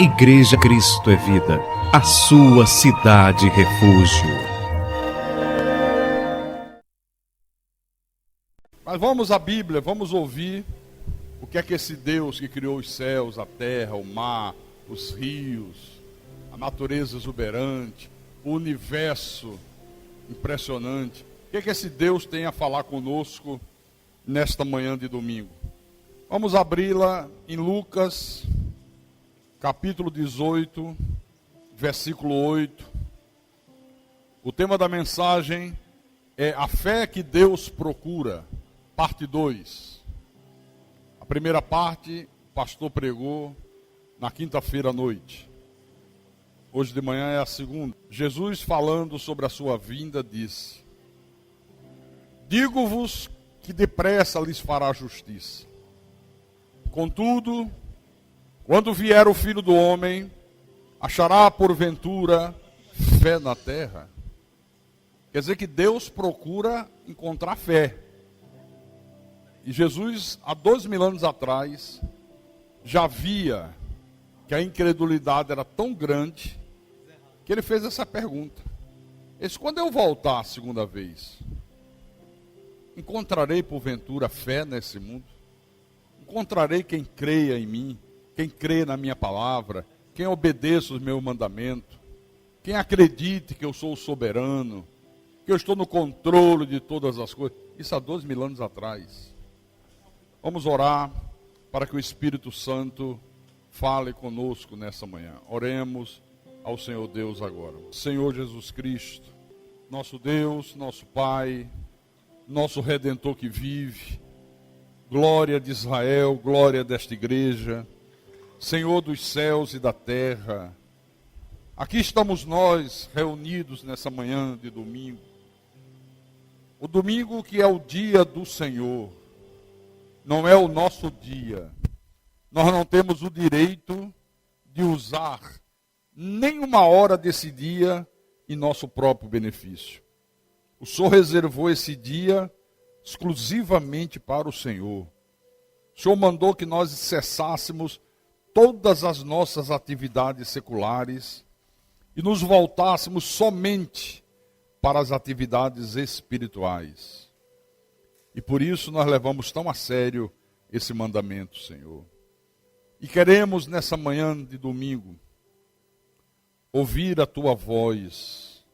Igreja Cristo é Vida, a sua cidade refúgio. Mas vamos à Bíblia, vamos ouvir o que é que esse Deus que criou os céus, a terra, o mar, os rios, a natureza exuberante, o universo impressionante. O que é que esse Deus tem a falar conosco nesta manhã de domingo? Vamos abri-la em Lucas, capítulo 18, versículo 8. O tema da mensagem é a fé que Deus procura, parte 2. A primeira parte, o pastor pregou na quinta-feira à noite. Hoje de manhã é a segunda. Jesus, falando sobre a sua vinda, disse: digo-vos que depressa lhes fará justiça. Contudo, quando vier o Filho do Homem, achará porventura fé na terra? Quer dizer que Deus procura encontrar fé. E Jesus, há 2000 anos atrás, já via que a incredulidade era tão grande que ele fez essa pergunta. Quando eu voltar a segunda vez, encontrarei porventura fé nesse mundo? Encontrarei quem creia em mim, quem crê na minha palavra, quem obedeça os meus mandamentos, quem acredite que eu sou o soberano, que eu estou no controle de todas as coisas. Isso há 2000 anos atrás. Vamos orar para que o Espírito Santo fale conosco nessa manhã. Oremos ao Senhor Deus agora. Senhor Jesus Cristo, nosso Deus, nosso Pai, nosso Redentor que vive, glória de Israel, glória desta igreja, Senhor dos céus e da terra, aqui estamos nós reunidos nessa manhã de domingo. O domingo que é o dia do Senhor, não é o nosso dia. Nós não temos o direito de usar nenhuma hora desse dia em nosso próprio benefício. O Senhor reservou esse dia exclusivamente para o Senhor. O Senhor mandou que nós cessássemos todas as nossas atividades seculares e nos voltássemos somente para as atividades espirituais. E por isso nós levamos tão a sério esse mandamento, Senhor. E queremos nessa manhã de domingo ouvir a tua voz.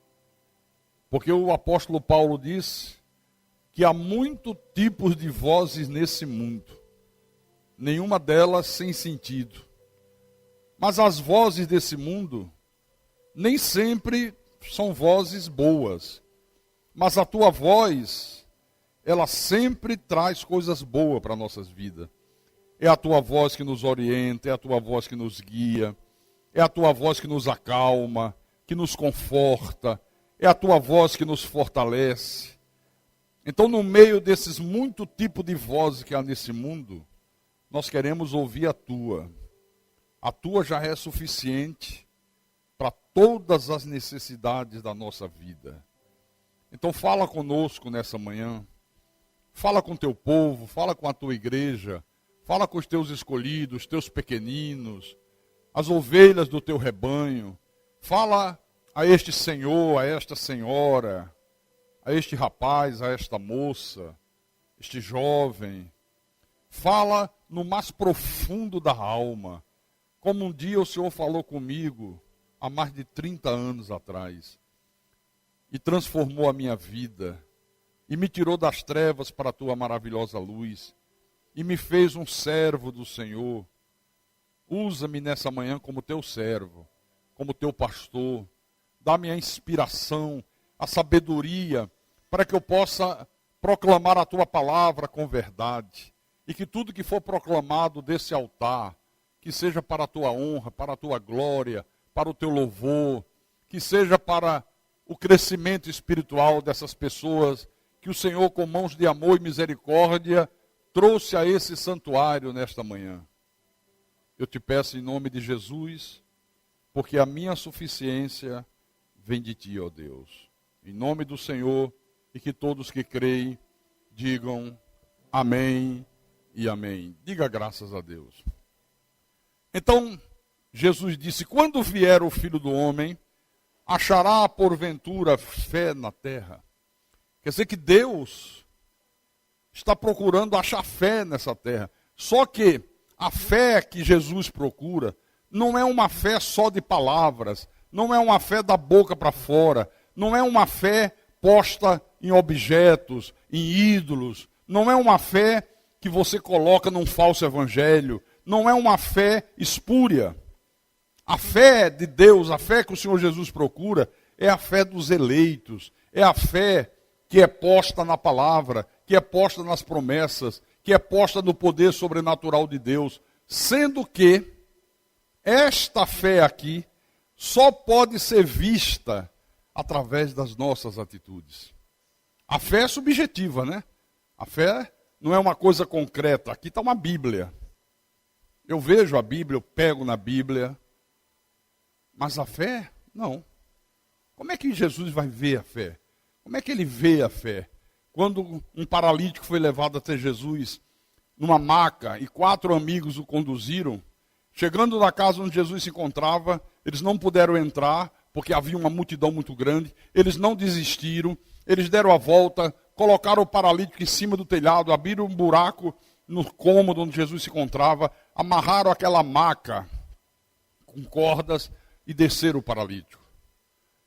Porque o apóstolo Paulo disse que há muitos tipos de vozes nesse mundo, nenhuma delas sem sentido. Mas as vozes desse mundo nem sempre são vozes boas. Mas a tua voz, ela sempre traz coisas boas para nossas vidas. É a tua voz que nos orienta, é a tua voz que nos guia, é a tua voz que nos acalma, que nos conforta, é a tua voz que nos fortalece. Então, no meio desses muitos tipos de vozes que há nesse mundo, nós queremos ouvir a tua. A tua já é suficiente para todas as necessidades da nossa vida. Então, fala conosco nessa manhã. Fala com teu povo, fala com a tua igreja, fala com os teus escolhidos, os teus pequeninos, as ovelhas do teu rebanho. Fala a este senhor, a esta senhora, a este rapaz, a esta moça, este jovem. Fala no mais profundo da alma, como um dia o Senhor falou comigo, há mais de 30 anos atrás, e transformou a minha vida, e me tirou das trevas para a tua maravilhosa luz, e me fez um servo do Senhor. Usa-me nessa manhã como teu servo, como teu pastor, dá-me a inspiração, a sabedoria, para que eu possa proclamar a tua palavra com verdade. E que tudo que for proclamado desse altar, que seja para a tua honra, para a tua glória, para o teu louvor, que seja para o crescimento espiritual dessas pessoas que o Senhor, com mãos de amor e misericórdia, trouxe a esse santuário nesta manhã. Eu te peço em nome de Jesus, porque a minha suficiência vem de ti, ó Deus. Em nome do Senhor, e que todos que creem digam amém e amém. Diga graças a Deus. Então, Jesus disse: quando vier o Filho do Homem, achará porventura fé na terra? Quer dizer que Deus está procurando achar fé nessa terra. Só que a fé que Jesus procura não é uma fé só de palavras, não é uma fé da boca para fora, não é uma fé posta em objetos, em ídolos, não é uma fé que você coloca num falso evangelho, não é uma fé espúria. A fé de Deus, a fé que o Senhor Jesus procura, é a fé dos eleitos, é a fé que é posta na palavra, que é posta nas promessas, que é posta no poder sobrenatural de Deus, sendo que esta fé aqui só pode ser vista através das nossas atitudes. A fé é subjetiva, né? A fé não é uma coisa concreta. Aqui está uma Bíblia. Eu vejo a Bíblia, eu pego na Bíblia, mas a fé, não. Como é que Jesus vai ver a fé? Como é que ele vê a fé? Quando um paralítico foi levado até Jesus numa maca e 4 amigos o conduziram, chegando na casa onde Jesus se encontrava, eles não puderam entrar, porque havia uma multidão muito grande, eles não desistiram, eles deram a volta, colocaram o paralítico em cima do telhado, abriram um buraco no cômodo onde Jesus se encontrava, amarraram aquela maca com cordas e desceram o paralítico.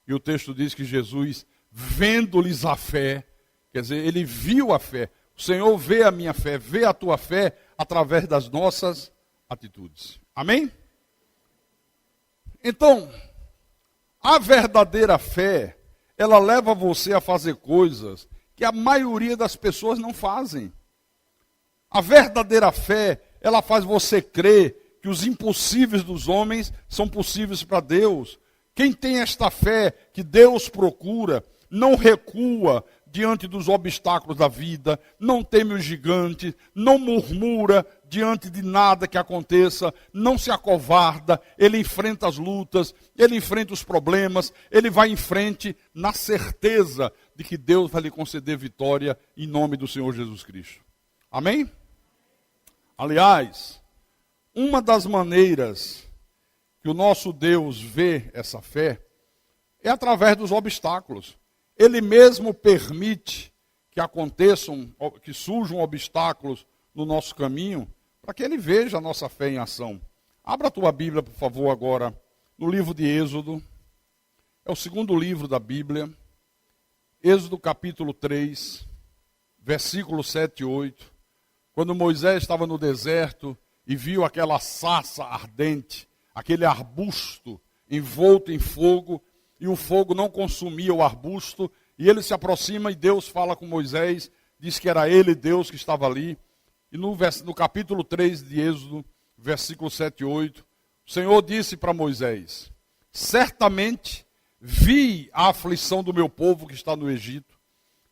E o texto diz que Jesus, vendo-lhes a fé, quer dizer, ele viu a fé. O Senhor vê a minha fé, vê a tua fé através das nossas atitudes. Amém? Então, a verdadeira fé, ela leva você a fazer coisas que a maioria das pessoas não fazem. A verdadeira fé, ela faz você crer que os impossíveis dos homens são possíveis para Deus. Quem tem esta fé que Deus procura, não recua diante dos obstáculos da vida, não teme o gigante, não murmura diante de nada que aconteça, não se acovarda, ele enfrenta as lutas, ele enfrenta os problemas, ele vai em frente na certeza de que Deus vai lhe conceder vitória em nome do Senhor Jesus Cristo. Amém? Aliás, uma das maneiras que o nosso Deus vê essa fé é através dos obstáculos. Ele mesmo permite que aconteçam, que surjam obstáculos no nosso caminho, para que ele veja a nossa fé em ação. Abra a tua Bíblia, por favor, agora, no livro de Êxodo. É o segundo livro da Bíblia. Êxodo capítulo 3, versículos 7 e 8. Quando Moisés estava no deserto e viu aquela sarça ardente, aquele arbusto envolto em fogo, e o fogo não consumia o arbusto, e ele se aproxima e Deus fala com Moisés, diz que era ele, Deus, que estava ali. E no capítulo 3 de Êxodo, versículo 7 e 8, o Senhor disse para Moisés: certamente vi a aflição do meu povo que está no Egito,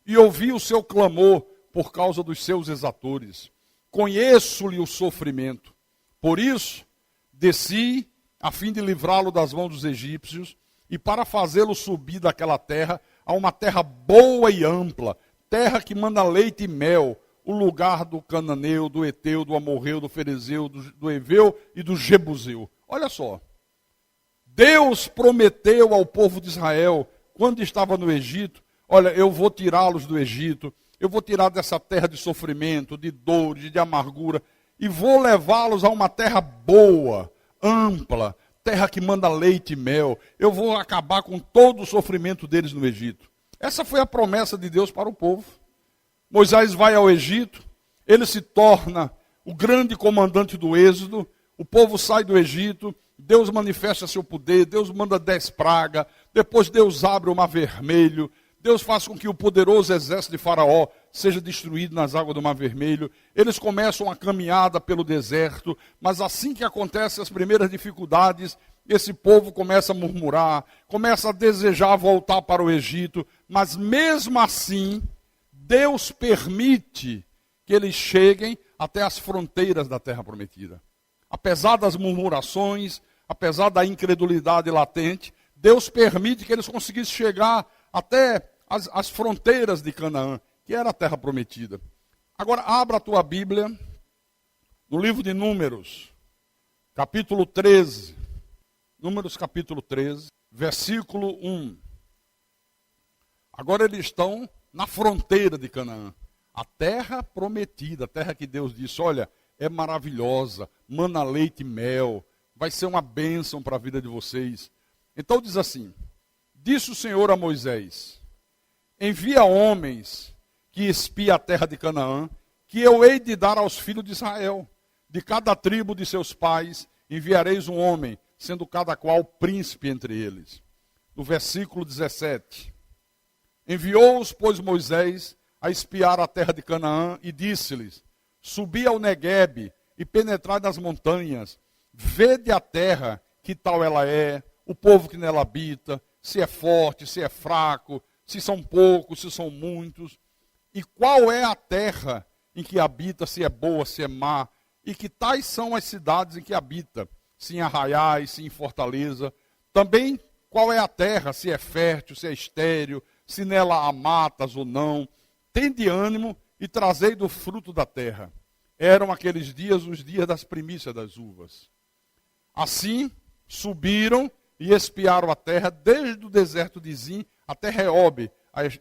e ouvi o seu clamor por causa dos seus exatores. Conheço-lhe o sofrimento. Por isso, desci a fim de livrá-lo das mãos dos egípcios, e para fazê-lo subir daquela terra a uma terra boa e ampla, terra que manda leite e mel, o lugar do cananeu, do eteu, do amorreu, do ferezeu, do eveu e do jebuseu. Olha só, Deus prometeu ao povo de Israel, quando estava no Egito, olha, eu vou tirá-los do Egito, eu vou tirar dessa terra de sofrimento, de dor, de amargura, e vou levá-los a uma terra boa, ampla, terra que manda leite e mel. Eu vou acabar com todo o sofrimento deles no Egito. Essa foi a promessa de Deus para o povo. Moisés vai ao Egito, ele se torna o grande comandante do Êxodo, o povo sai do Egito, Deus manifesta seu poder, Deus manda 10 pragas, depois Deus abre o mar vermelho, Deus faz com que o poderoso exército de Faraó seja destruído nas águas do Mar Vermelho. Eles começam a caminhada pelo deserto, mas assim que acontecem as primeiras dificuldades, esse povo começa a murmurar, começa a desejar voltar para o Egito, mas mesmo assim, Deus permite que eles cheguem até as fronteiras da terra prometida. Apesar das murmurações, apesar da incredulidade latente, Deus permite que eles conseguissem chegar até as fronteiras de Canaã, que era a terra prometida. Agora, abra a tua Bíblia, no livro de Números, capítulo 13, Números capítulo 13, versículo 1. Agora eles estão na fronteira de Canaã. A terra prometida, a terra que Deus disse, olha, é maravilhosa, mana leite e mel, vai ser uma bênção para a vida de vocês. Então diz assim, disse o Senhor a Moisés, envia homens que espiem a terra de Canaã, que eu hei de dar aos filhos de Israel. De cada tribo de seus pais enviareis um homem, sendo cada qual príncipe entre eles. No versículo 17, enviou-os, pois, Moisés a espiar a terra de Canaã e disse-lhes, subi ao Neguebe e penetrai nas montanhas, vede a terra, que tal ela é, o povo que nela habita, se é forte, se é fraco, se são poucos, se são muitos, e qual é a terra em que habita, se é boa, se é má, e que tais são as cidades em que habita, se em arraiais, se em fortaleza. Também qual é a terra, se é fértil, se é estéril, se nela há matas ou não. Tende ânimo e trazei do fruto da terra. Eram aqueles dias os dias das primícias das uvas. Assim subiram e espiaram a terra, desde o deserto de Zim até Reobe,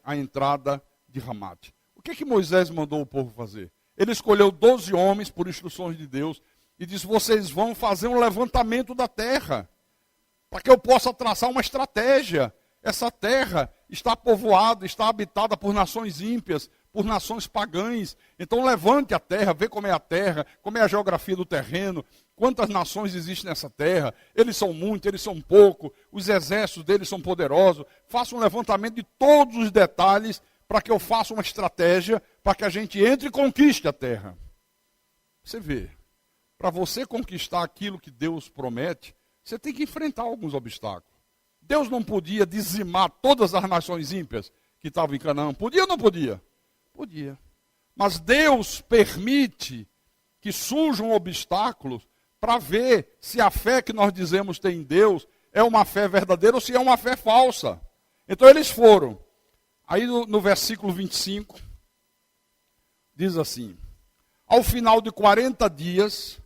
a entrada de Ramate. O que Moisés mandou o povo fazer? Ele escolheu 12 homens por instruções de Deus e disse, vocês vão fazer um levantamento da terra, para que eu possa traçar uma estratégia. Essa terra está povoada, está habitada por nações ímpias, por nações pagãs. Então levante a terra, vê como é a terra, como é a geografia do terreno, quantas nações existem nessa terra. Eles são muitos, eles são poucos, os exércitos deles são poderosos. Faça um levantamento de todos os detalhes, para que eu faça uma estratégia, para que a gente entre e conquiste a terra. Você vê, para você conquistar aquilo que Deus promete, você tem que enfrentar alguns obstáculos. Deus não podia dizimar todas as nações ímpias que estavam em Canaã. Podia ou não podia? Podia. Mas Deus permite que surjam obstáculos para ver se a fé que nós dizemos ter em Deus é uma fé verdadeira ou se é uma fé falsa. Então eles foram. Aí no versículo 25, diz assim, ao final de 40 dias,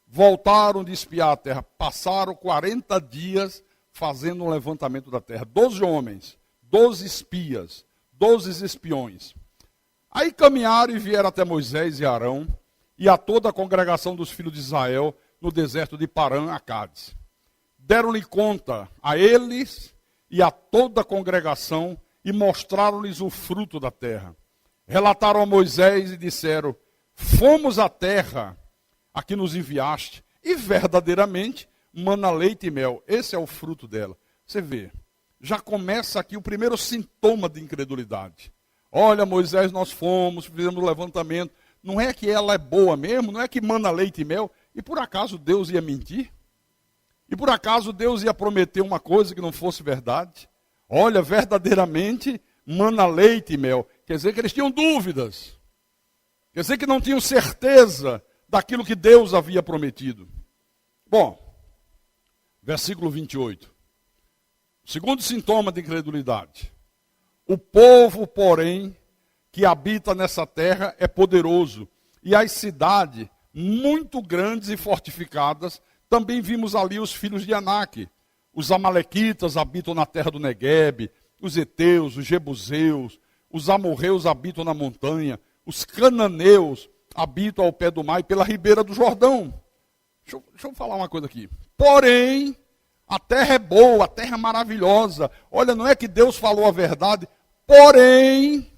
voltaram de espiar a terra. Passaram 40 dias fazendo um levantamento da terra. 12 homens, 12 espias, 12 espiões. Aí caminharam e vieram até Moisés e Arão e a toda a congregação dos filhos de Israel no deserto de Parã, a Cádiz. Deram-lhe conta a eles e a toda a congregação e mostraram-lhes o fruto da terra. Relataram a Moisés e disseram, fomos à terra a que nos enviaste, e verdadeiramente mana leite e mel. Esse é o fruto dela. Você vê, já começa aqui o primeiro sintoma de incredulidade. Olha, Moisés, nós fomos, fizemos o levantamento. Não é que ela é boa mesmo, não é que mana leite e mel. E por acaso Deus ia mentir? E por acaso Deus ia prometer uma coisa que não fosse verdade? Olha, verdadeiramente mana leite e mel. Quer dizer que eles tinham dúvidas. Quer dizer que não tinham certeza daquilo que Deus havia prometido. Bom, versículo 28. Segundo sintoma de incredulidade. O povo, porém, que habita nessa terra é poderoso. E as cidades, muito grandes e fortificadas, também vimos ali os filhos de Anak. Os amalequitas habitam na terra do Neguebe, os heteus, os jebuseus, os amorreus habitam na montanha, os cananeus habitam ao pé do mar e pela ribeira do Jordão. Deixa eu falar uma coisa aqui. Porém, a terra é boa, a terra é maravilhosa. Olha, não é que Deus falou a verdade, porém,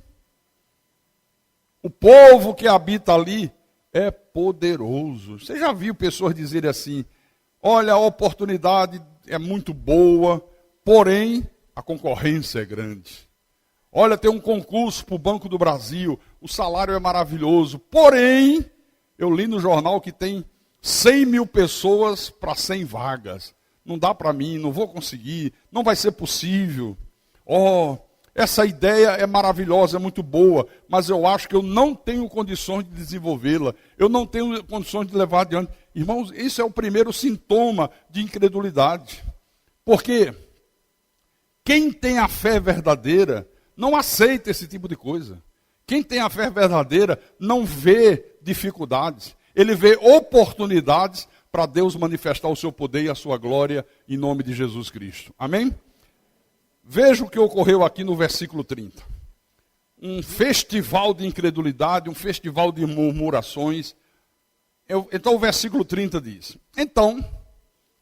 o povo que habita ali é poderoso. Você já viu pessoas dizerem assim, olha, a oportunidade é muito boa, porém, a concorrência é grande. Olha, tem um concurso para o Banco do Brasil, o salário é maravilhoso, porém, eu li no jornal que tem 100 mil pessoas para 100 vagas. Não dá para mim, não vou conseguir, não vai ser possível. Oh, essa ideia é maravilhosa, é muito boa, mas eu acho que eu não tenho condições de desenvolvê-la, eu não tenho condições de levar adiante. Irmãos, isso é o primeiro sintoma de incredulidade. Porque quem tem a fé verdadeira não aceita esse tipo de coisa. Quem tem a fé verdadeira não vê dificuldades. Ele vê oportunidades para Deus manifestar o seu poder e a sua glória em nome de Jesus Cristo. Amém? Veja o que ocorreu aqui no versículo 30. Um festival de incredulidade, um festival de murmurações. Então o versículo 30 diz: então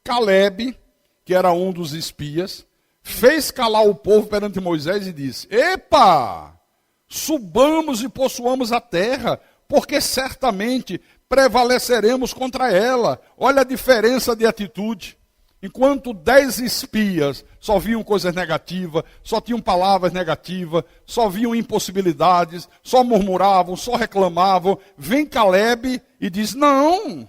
Calebe, que era um dos espias, fez calar o povo perante Moisés e disse: epa, subamos e possuamos a terra, porque certamente prevaleceremos contra ela. Olha a diferença de atitude. Enquanto 10 espias só viam coisas negativas, só tinham palavras negativas, só viam impossibilidades, só murmuravam, só reclamavam, vem Calebe e diz: não,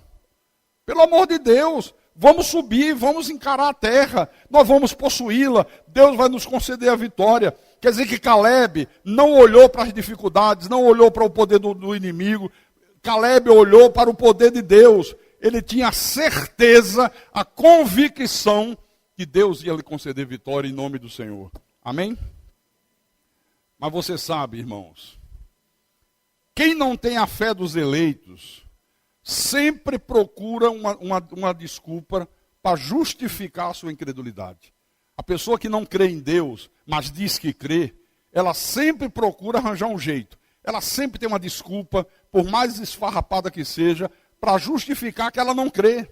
pelo amor de Deus, vamos subir, vamos encarar a terra, nós vamos possuí-la, Deus vai nos conceder a vitória. Quer dizer que Calebe não olhou para as dificuldades, não olhou para o poder do inimigo, Calebe olhou para o poder de Deus. Ele tinha a certeza, a convicção que Deus ia lhe conceder vitória em nome do Senhor. Amém? Mas você sabe, irmãos, quem não tem a fé dos eleitos, sempre procura uma desculpa para justificar a sua incredulidade. A pessoa que não crê em Deus, mas diz que crê, ela sempre procura arranjar um jeito. Ela sempre tem uma desculpa, por mais esfarrapada que seja, para justificar que ela não crê.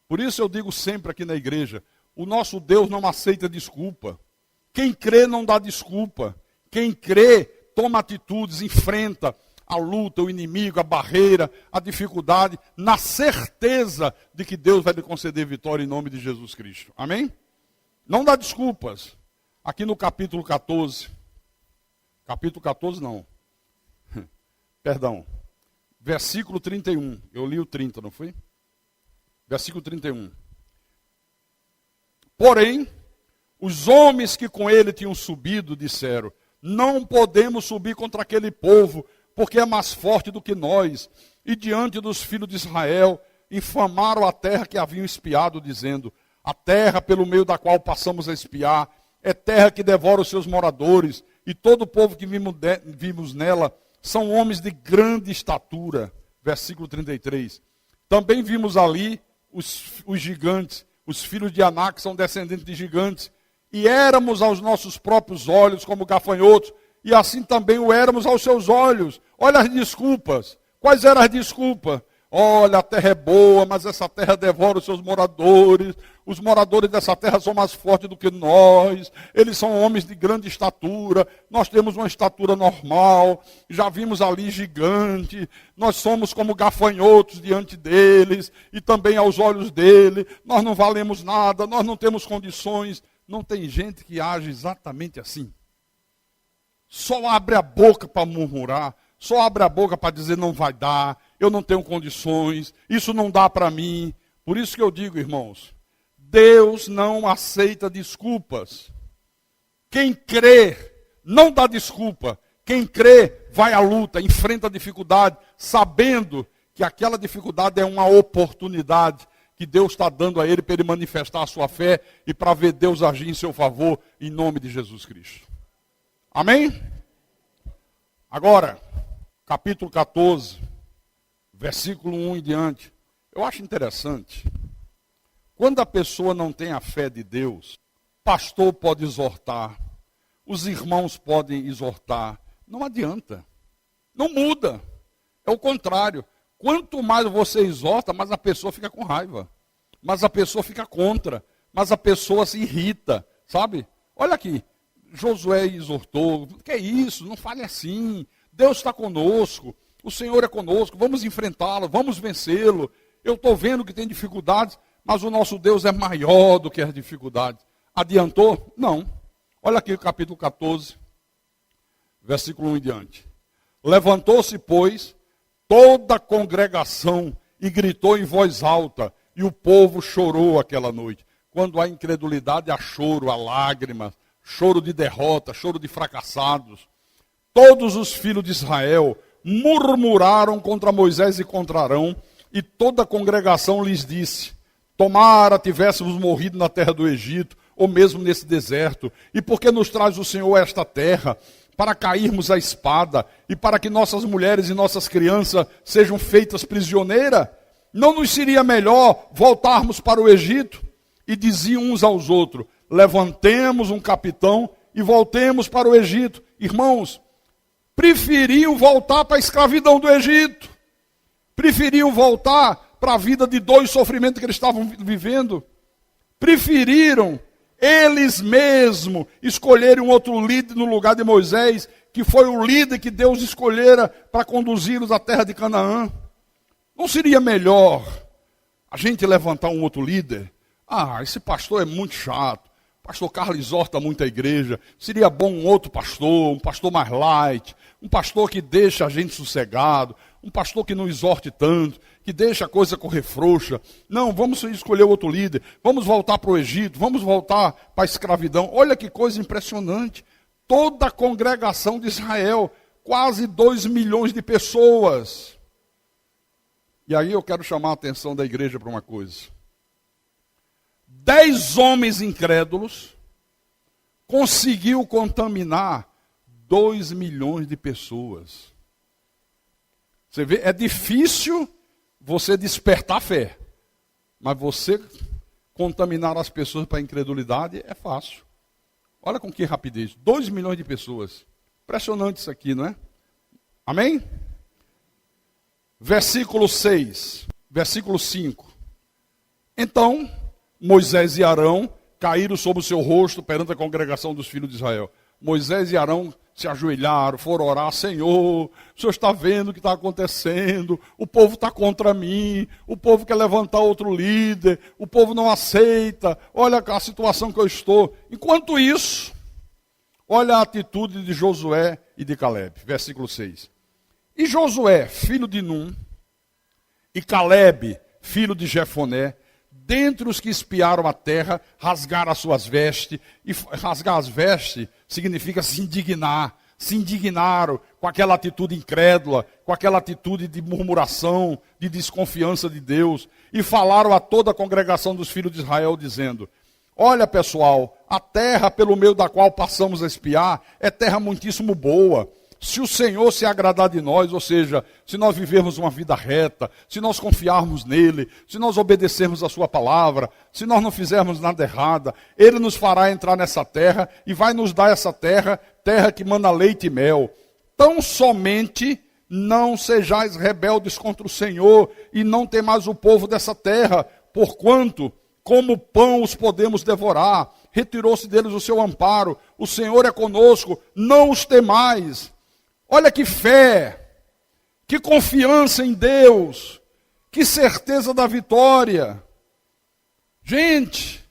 Por isso eu digo sempre aqui na igreja, o nosso Deus não aceita desculpa. Quem crê não dá desculpa. Quem crê toma atitudes, enfrenta a luta, o inimigo, a barreira, a dificuldade, na certeza de que Deus vai lhe conceder vitória em nome de Jesus Cristo. Amém? Não dá desculpas. Aqui no capítulo 14, versículo 31, eu li o 30, não foi? Versículo 31. Porém, os homens que com ele tinham subido disseram: não podemos subir contra aquele povo, porque é mais forte do que nós. E diante dos filhos de Israel, infamaram a terra que haviam espiado, dizendo: a terra pelo meio da qual passamos a espiar, é terra que devora os seus moradores, e todo o povo que vimos nela são homens de grande estatura. Versículo 33. Também vimos ali os gigantes, os filhos de Aná, que são descendentes de gigantes, e éramos aos nossos próprios olhos como gafanhotos, e assim também o éramos aos seus olhos. Olha as desculpas. Quais eram as desculpas? Olha, a terra é boa, mas essa terra devora os seus moradores. Os moradores dessa terra são mais fortes do que nós. Eles são homens de grande estatura. Nós temos uma estatura normal. Já vimos ali gigante. Nós somos como gafanhotos diante deles e também aos olhos dele. Nós não valemos nada, nós não temos condições. Não tem gente que age exatamente assim. Só abre a boca para murmurar. Só abre a boca para dizer não vai dar, eu não tenho condições, isso não dá para mim. Por isso que eu digo, irmãos, Deus não aceita desculpas. Quem crê não dá desculpa. Quem crê vai à luta, enfrenta a dificuldade, sabendo que aquela dificuldade é uma oportunidade que Deus está dando a ele para ele manifestar a sua fé e para ver Deus agir em seu favor, em nome de Jesus Cristo. Amém? Agora, capítulo 14, versículo 1 em diante. Eu acho interessante. Quando a pessoa não tem a fé de Deus, o pastor pode exortar, os irmãos podem exortar. Não adianta. Não muda. É o contrário. Quanto mais você exorta, mais a pessoa fica com raiva. Mais a pessoa fica contra. Mais a pessoa se irrita. Sabe? Olha aqui. Josué exortou. Que é isso? Não fale assim. Deus está conosco, o Senhor é conosco, vamos enfrentá-lo, vamos vencê-lo. Eu estou vendo que tem dificuldades, mas o nosso Deus é maior do que as dificuldades. Adiantou? Não. Olha aqui o capítulo 14, versículo 1 em diante. Levantou-se, pois, toda a congregação e gritou em voz alta, e o povo chorou aquela noite. Quando há incredulidade, há choro, há lágrimas, choro de derrota, choro de fracassados. Todos os filhos de Israel murmuraram contra Moisés e contra Arão, e toda a congregação lhes disse: tomara tivéssemos morrido na terra do Egito, ou mesmo nesse deserto, e por que nos traz o Senhor a esta terra? Para cairmos à espada, e para que nossas mulheres e nossas crianças sejam feitas prisioneiras? Não nos seria melhor voltarmos para o Egito? E diziam uns aos outros: levantemos um capitão e voltemos para o Egito. Irmãos, preferiam voltar para a escravidão do Egito. Preferiam voltar para a vida de dor e sofrimento que eles estavam vivendo. Preferiram eles mesmos escolherem um outro líder no lugar de Moisés, que foi o líder que Deus escolhera para conduzi-los à terra de Canaã. Não seria melhor a gente levantar um outro líder? Esse pastor é muito chato. Pastor Carlos exorta muito a igreja. Seria bom um outro pastor, um pastor mais light, um pastor que deixa a gente sossegado, um pastor que não exorte tanto, que deixa a coisa correr frouxa. Não, vamos escolher outro líder. Vamos voltar para o Egito, vamos voltar para a escravidão. Olha que coisa impressionante. Toda a congregação de Israel, quase 2 milhões de pessoas. E aí eu quero chamar a atenção da igreja para uma coisa. 10 homens incrédulos conseguiu contaminar 2 milhões de pessoas. Você vê, é difícil você despertar fé, mas você contaminar as pessoas para a incredulidade é fácil. Olha com que rapidez, 2 milhões de pessoas. Impressionante isso aqui, não é? Amém? Versículo 6, versículo 5. Então, Moisés e Arão caíram sobre o seu rosto perante a congregação dos filhos de Israel. Moisés e Arão se ajoelharam, foram orar: Senhor, o Senhor está vendo o que está acontecendo, o povo está contra mim, o povo quer levantar outro líder, o povo não aceita, olha a situação que eu estou. Enquanto isso, olha a atitude de Josué e de Calebe, versículo 6. E Josué, filho de Num, e Calebe, filho de Jefoné, dentre os que espiaram a terra, rasgaram as suas vestes. E rasgar as vestes significa se indignar. Se indignaram com aquela atitude incrédula, com aquela atitude de murmuração, de desconfiança de Deus. E falaram a toda a congregação dos filhos de Israel, dizendo: olha, pessoal, a terra pelo meio da qual passamos a espiar é terra muitíssimo boa. Se o Senhor se agradar de nós, ou seja, se nós vivermos uma vida reta, se nós confiarmos nele, se nós obedecermos a sua palavra, se nós não fizermos nada errado, ele nos fará entrar nessa terra e vai nos dar essa terra, terra que mana leite e mel. Tão somente não sejais rebeldes contra o Senhor e não temais o povo dessa terra, porquanto, como pão os podemos devorar. Retirou-se deles o seu amparo. O Senhor é conosco, não os temais. Olha que fé, que confiança em Deus, que certeza da vitória. Gente,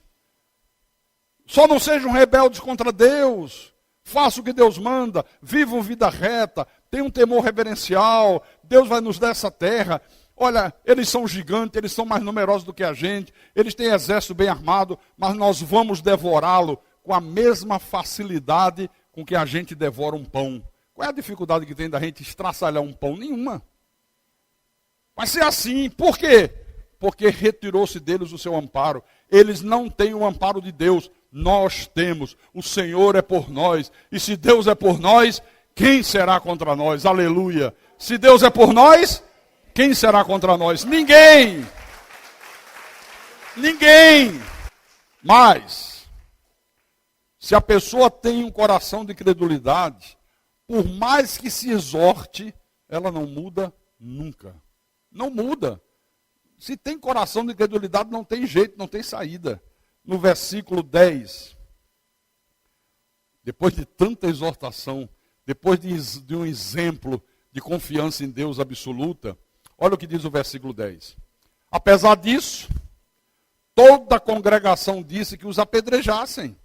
só não sejam rebeldes contra Deus, façam o que Deus manda, vivam vida reta, tenham um temor reverencial, Deus vai nos dar essa terra. Olha, eles são gigantes, eles são mais numerosos do que a gente, eles têm exército bem armado, mas nós vamos devorá-lo com a mesma facilidade com que a gente devora um pão. Qual é a dificuldade que tem da gente estraçalhar um pão? Nenhuma. Vai ser assim. Por quê? Porque retirou-se deles o seu amparo. Eles não têm o amparo de Deus. Nós temos. O Senhor é por nós. E se Deus é por nós, quem será contra nós? Aleluia. Se Deus é por nós, quem será contra nós? Ninguém. Ninguém. Mas, se a pessoa tem um coração de credulidade, por mais que se exorte, ela não muda nunca. Não muda. Se tem coração de incredulidade, não tem jeito, não tem saída. No versículo 10, depois de tanta exortação, depois de um exemplo de confiança em Deus absoluta, olha o que diz o versículo 10. Apesar disso, toda a congregação disse que os apedrejassem.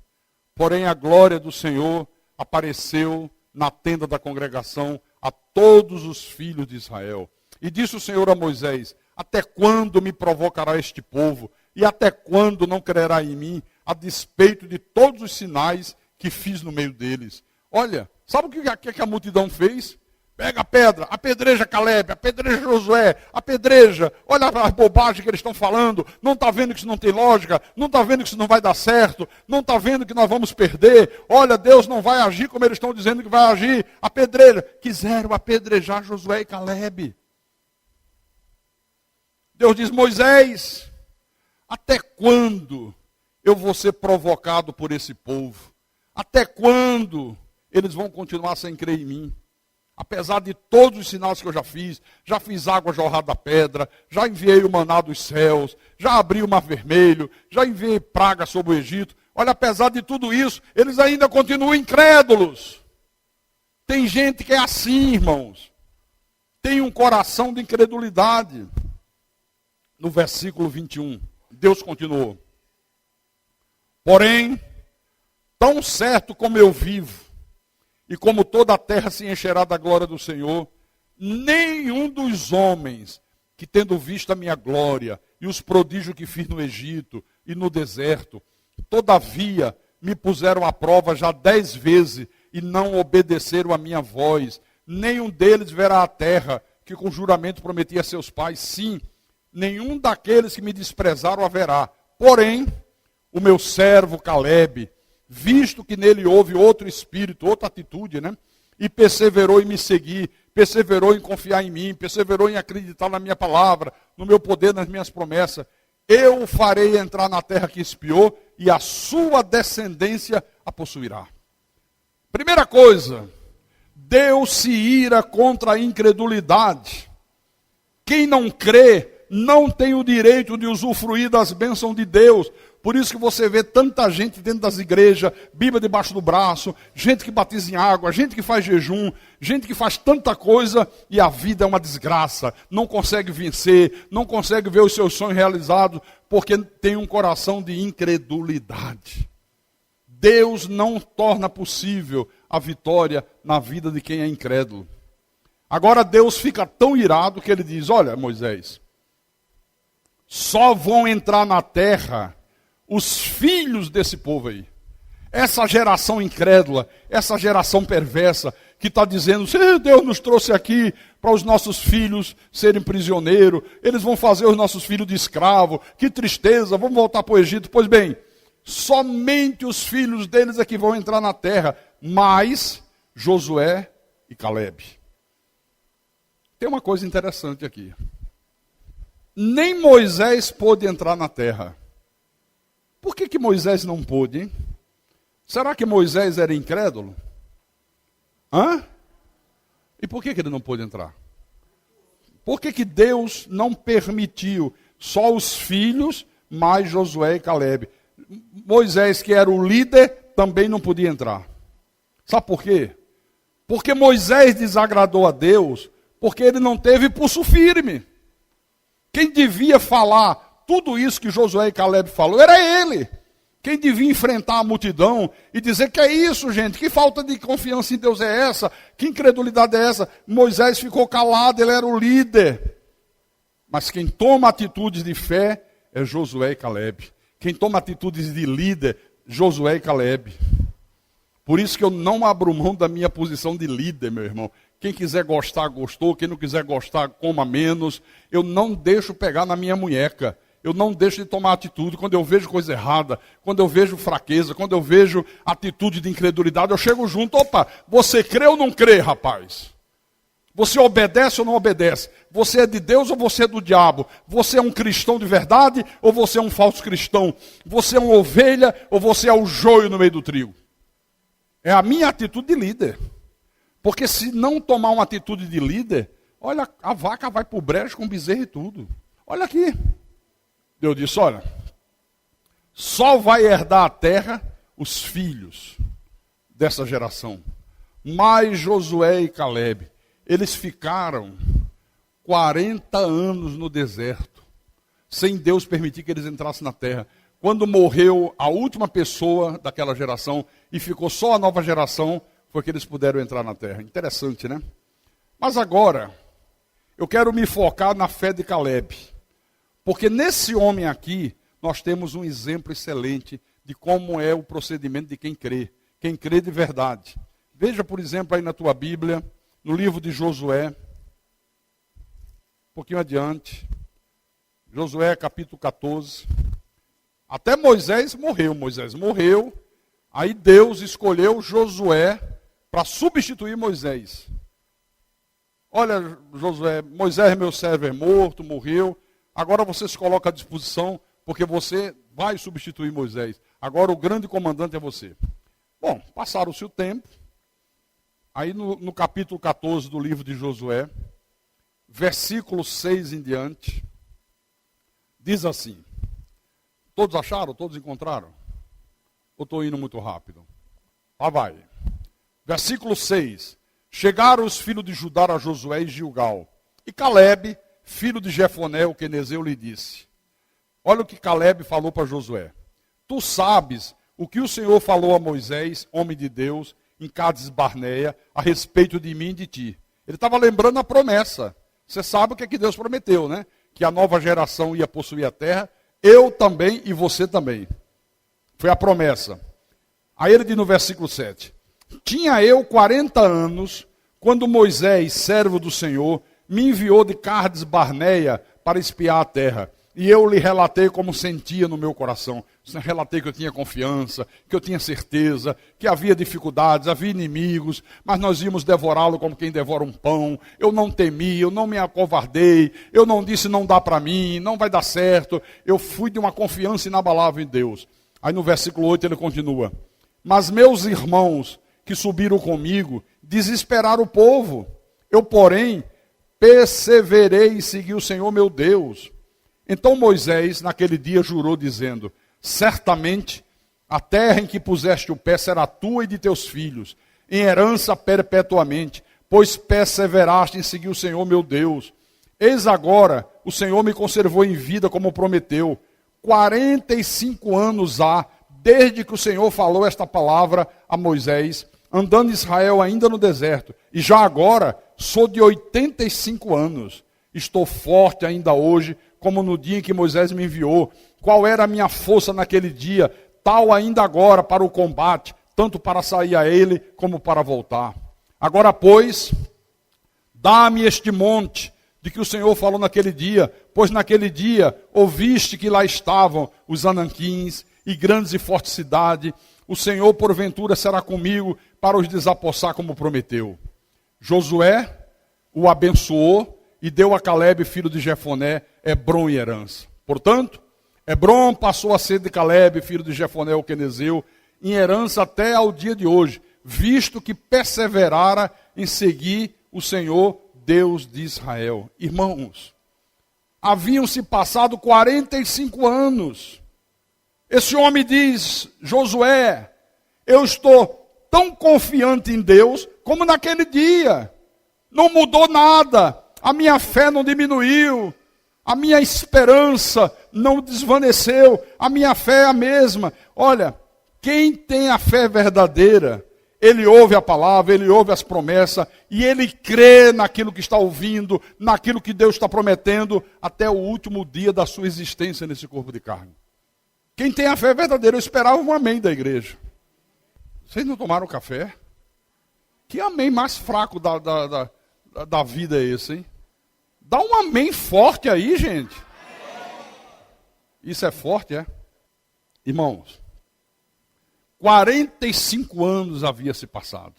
Porém, a glória do Senhor apareceu na tenda da congregação a todos os filhos de Israel. E disse o Senhor a Moisés: até quando me provocará este povo? E até quando não crerá em mim, a despeito de todos os sinais que fiz no meio deles? Olha, sabe o que a multidão fez? Pega a pedra, apedreja Calebe, apedreja Josué, apedreja, olha as bobagens que eles estão falando, não está vendo que isso não tem lógica, não está vendo que isso não vai dar certo, não está vendo que nós vamos perder, olha, Deus não vai agir como eles estão dizendo que vai agir, apedreja. Quiseram apedrejar Josué e Calebe. Deus diz: Moisés, até quando eu vou ser provocado por esse povo? Até quando eles vão continuar sem crer em mim? Apesar de todos os sinais que eu já fiz água jorrar da pedra, já enviei o maná dos céus, já abri o mar vermelho, já enviei praga sobre o Egito. Olha, apesar de tudo isso, eles ainda continuam incrédulos. Tem gente que é assim, irmãos. Tem um coração de incredulidade. No versículo 21, Deus continuou: porém, tão certo como eu vivo, e como toda a terra se encherá da glória do Senhor, nenhum dos homens que, tendo visto a minha glória e os prodígios que fiz no Egito e no deserto, todavia me puseram à prova já 10 vezes e não obedeceram a minha voz, nenhum deles verá a terra que com juramento prometi a seus pais, sim, nenhum daqueles que me desprezaram haverá. Porém, o meu servo Calebe, visto que nele houve outro espírito, outra atitude, né? E perseverou em me seguir, perseverou em confiar em mim, perseverou em acreditar na minha palavra, no meu poder, nas minhas promessas. Eu o farei entrar na terra que espiou e a sua descendência a possuirá. Primeira coisa, Deus se ira contra a incredulidade. Quem não crê não tem o direito de usufruir das bênçãos de Deus. Por isso que você vê tanta gente dentro das igrejas, Bíblia debaixo do braço, gente que batiza em água, gente que faz jejum, gente que faz tanta coisa e a vida é uma desgraça. Não consegue vencer, não consegue ver os seus sonhos realizados, porque tem um coração de incredulidade. Deus não torna possível a vitória na vida de quem é incrédulo. Agora Deus fica tão irado que ele diz: olha, Moisés, só vão entrar na terra os filhos desse povo aí. Essa geração incrédula, essa geração perversa, que está dizendo: se Deus nos trouxe aqui para os nossos filhos serem prisioneiros, eles vão fazer os nossos filhos de escravo, que tristeza, vamos voltar para o Egito. Pois bem, somente os filhos deles é que vão entrar na terra, mais Josué e Calebe. Tem uma coisa interessante aqui. Nem Moisés pôde entrar na terra. Por que Moisés não pôde, hein? Será que Moisés era incrédulo? E por que ele não pôde entrar? Por que Deus não permitiu só os filhos, mais Josué e Calebe? Moisés, que era o líder, também não podia entrar. Sabe por quê? Porque Moisés desagradou a Deus, porque ele não teve pulso firme. Quem devia falar tudo isso que Josué e Calebe falou era ele. Quem devia enfrentar a multidão e dizer: que é isso, gente? Que falta de confiança em Deus é essa? Que incredulidade é essa? Moisés ficou calado, ele era o líder. Mas quem toma atitudes de fé é Josué e Calebe. Quem toma atitudes de líder, Josué e Calebe. Por isso que eu não abro mão da minha posição de líder, meu irmão. Quem quiser gostar, gostou. Quem não quiser gostar, coma menos. Eu não deixo pegar na minha munheca. Eu não deixo de tomar atitude. Quando eu vejo coisa errada, quando eu vejo fraqueza, quando eu vejo atitude de incredulidade, eu chego junto. Opa, você crê ou não crê, rapaz? Você obedece ou não obedece? Você é de Deus ou você é do diabo? Você é um cristão de verdade ou você é um falso cristão? Você é uma ovelha ou você é o joio no meio do trigo? É a minha atitude de líder. Porque se não tomar uma atitude de líder, olha, a vaca vai para o brejo com bezerro e tudo. Olha aqui. Deus disse: olha, só vai herdar a terra os filhos dessa geração. Mais Josué e Calebe. Eles ficaram 40 anos no deserto, sem Deus permitir que eles entrassem na terra. Quando morreu a última pessoa daquela geração e ficou só a nova geração, foi que eles puderam entrar na terra. Interessante, né? Mas agora, eu quero me focar na fé de Calebe. Porque nesse homem aqui, nós temos um exemplo excelente de como é o procedimento de quem crê de verdade. Veja, por exemplo, aí na tua Bíblia, no livro de Josué, um pouquinho adiante, Josué capítulo 14, até Moisés morreu, aí Deus escolheu Josué para substituir Moisés. Olha, Josué, Moisés, meu servo, é morto, morreu. agora você se coloca à disposição, porque você vai substituir Moisés. Agora o grande comandante é você. Bom, passaram-se o tempo. Aí no capítulo 14 do livro de Josué, versículo 6 em diante, diz assim. Todos acharam? Todos encontraram? Ou estou indo muito rápido? Lá vai. Versículo 6. Chegaram os filhos de Judá a Josué e Gilgal. E Calebe, filho de Jefoné, o quenezeu, lhe disse. Olha o que Calebe falou para Josué. Tu sabes o que o Senhor falou a Moisés, homem de Deus, em Cádiz Barneia, a respeito de mim e de ti. Ele estava lembrando a promessa. Você sabe o que é que Deus prometeu, né? Que a nova geração ia possuir a terra, eu também e você também. Foi a promessa. Aí ele diz no versículo 7. Tinha eu 40 anos, quando Moisés, servo do Senhor, me enviou de Cádiz Barneia para espiar a terra. E eu lhe relatei como sentia no meu coração. Relatei que eu tinha confiança, que eu tinha certeza, que havia dificuldades, havia inimigos, mas nós íamos devorá-lo como quem devora um pão. Eu não temi, eu não me acovardei, eu não disse não dá para mim, não vai dar certo. Eu fui de uma confiança inabalável em Deus. Aí no versículo 8 ele continua. Mas meus irmãos que subiram comigo desesperaram o povo. Eu, porém, perseverei e segui o Senhor meu Deus. Então Moisés, naquele dia, jurou, dizendo, certamente a terra em que puseste o pé será tua e de teus filhos, em herança perpetuamente, pois perseveraste em seguir o Senhor meu Deus. Eis agora, o Senhor me conservou em vida como prometeu. 45 anos há, desde que o Senhor falou esta palavra a Moisés, andando Israel ainda no deserto. E já agora, sou de 85 anos. Estou forte ainda hoje, como no dia em que Moisés me enviou. Qual era a minha força naquele dia, tal ainda agora para o combate, tanto para sair a ele, como para voltar. Agora, pois, dá-me este monte, de que o Senhor falou naquele dia, pois naquele dia ouviste que lá estavam os ananquins, e grandes e fortes cidades. O Senhor, porventura, será comigo, para os desapossar como prometeu. Josué o abençoou, e deu a Calebe, filho de Jefoné, Hebrom e herança. Portanto, Hebrom passou a ser de Calebe, filho de Jefoné, o quenezeu, em herança até ao dia de hoje, visto que perseverara em seguir o Senhor, Deus de Israel. Irmãos, haviam-se passado 45 anos. Esse homem diz, Josué, eu estou tão confiante em Deus como naquele dia. Não mudou nada. A minha fé não diminuiu, a minha esperança não desvaneceu, a minha fé é a mesma. Olha, quem tem a fé verdadeira, ele ouve a palavra, ele ouve as promessas, e ele crê naquilo que está ouvindo, naquilo que Deus está prometendo, até o último dia da sua existência nesse corpo de carne. Quem tem a fé verdadeira, eu esperava um amém da igreja. Vocês não tomaram café? Que amém mais fraco da vida é esse, hein? Dá um amém forte aí, gente. Isso é forte, é? Irmãos, 45 anos havia se passado.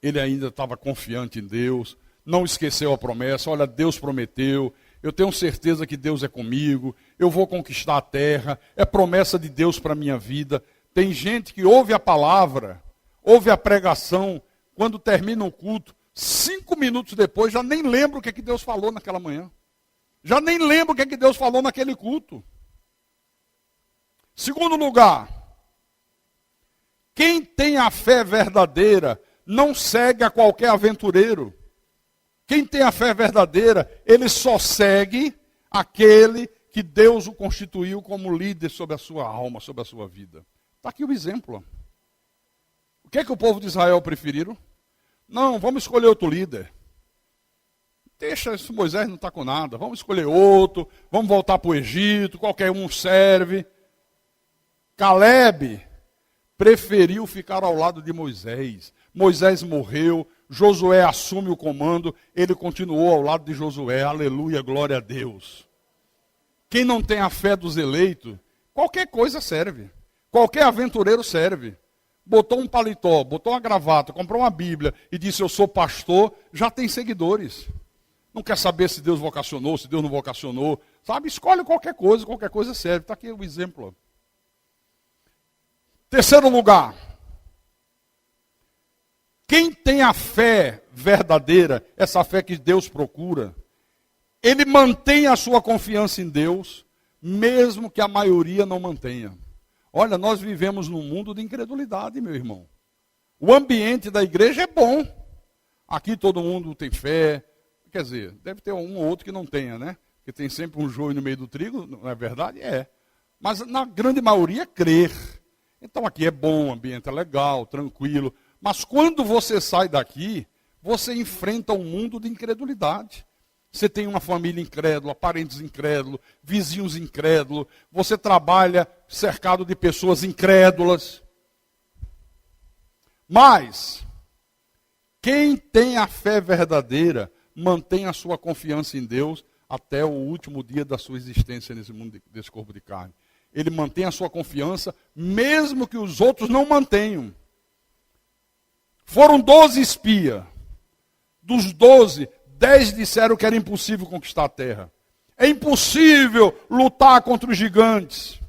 Ele ainda estava confiante em Deus, não esqueceu a promessa. Olha, Deus prometeu, eu tenho certeza que Deus é comigo, eu vou conquistar a terra, é promessa de Deus para a minha vida. Tem gente que ouve a palavra, ouve a pregação, quando termina o culto, 5 minutos depois, já nem lembra o que é que Deus falou naquela manhã. Já nem lembra o que é que Deus falou naquele culto. Segundo lugar, quem tem a fé verdadeira não segue a qualquer aventureiro. Quem tem a fé verdadeira, ele só segue aquele que Deus o constituiu como líder sobre a sua alma, sobre a sua vida. Está aqui o exemplo. O que é que o povo de Israel preferiram? Não, vamos escolher outro líder. Deixa, esse Moisés não está com nada. Vamos escolher outro, vamos voltar para o Egito, qualquer um serve. Calebe preferiu ficar ao lado de Moisés. Moisés morreu, Josué assume o comando, ele continuou ao lado de Josué. Aleluia, glória a Deus. Quem não tem a fé dos eleitos, qualquer coisa serve. Qualquer aventureiro serve. Botou um paletó, botou uma gravata, comprou uma Bíblia e disse eu sou pastor, já tem seguidores. não quer saber se Deus vocacionou, se Deus não vocacionou, sabe? Escolhe qualquer coisa serve. Está aqui o exemplo. Terceiro lugar, quem tem a fé verdadeira, essa fé que Deus procura, ele mantém a sua confiança em Deus, mesmo que a maioria não mantenha. Olha, nós vivemos num mundo de incredulidade, meu irmão. O ambiente da igreja é bom. Aqui todo mundo tem fé. Quer dizer, deve ter um ou outro que não tenha, né? Porque tem sempre um joio no meio do trigo, não é verdade? É. Mas na grande maioria, crer. Então aqui é bom, o ambiente é legal, tranquilo. Mas quando você sai daqui, você enfrenta um mundo de incredulidade. Você tem uma família incrédula, parentes incrédulos, vizinhos incrédulos. Você trabalha cercado de pessoas incrédulas. Mas, quem tem a fé verdadeira, mantém a sua confiança em Deus até o último dia da sua existência nesse mundo, desse corpo de carne. Ele mantém a sua confiança, mesmo que os outros não mantenham. Foram 12 espias. Dos 12, 10 disseram que era impossível conquistar a terra. É impossível lutar contra os gigantes.